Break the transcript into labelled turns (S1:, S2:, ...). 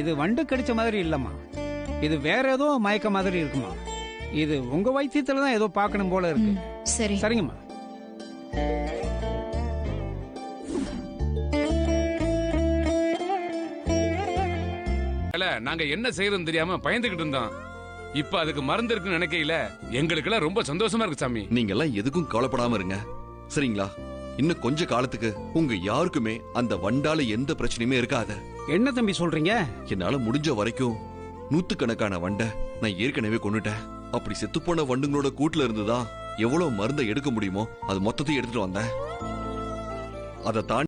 S1: இது வண்டு கடிச்ச மாதிரி இல்லம்மா, இது வேற ஏதோ மயக்க மாதிரி இருக்குமா. இது உங்க வைத்தியத்துல தான் ஏதோ பார்க்கணும் போல இருக்கு.
S2: சரி
S1: சரிங்கம்மா.
S3: நாங்க என்ன செய்யறோம் தெரியாம பயந்துகிட்டு இருந்தோம். இப்ப அதுக்கு மருந்து இருக்குன்னு நினைக்கையில எங்களுக்கு எல்லாம் ரொம்ப சந்தோஷமா இருக்கு சாமி.
S4: நீங்க எல்லாம் எதுக்கும் கவலைப்படாம இருங்க, சரிங்களா? இன்னும் கொஞ்ச காலத்துக்கு உங்க யாருக்குமே அந்த வண்டால எந்த பிரச்சனையுமே இருக்காது.
S1: என்ன தம்பி சொல்றீங்க?
S4: என்னால முடிஞ்ச வரைக்கும் நூத்துக்கணக்கான வண்டை நான் ஏற்கனவே கொன்னுட்டேன். அப்படி செத்துப்போன வண்டுங்களோட கூட்டுல இருந்துதான் எவ்வளவு மருந்தை எடுக்க முடியுமோ அது மொத்தத்தையும் எடுத்துட்டு வந்தேன். அதை தாண்டி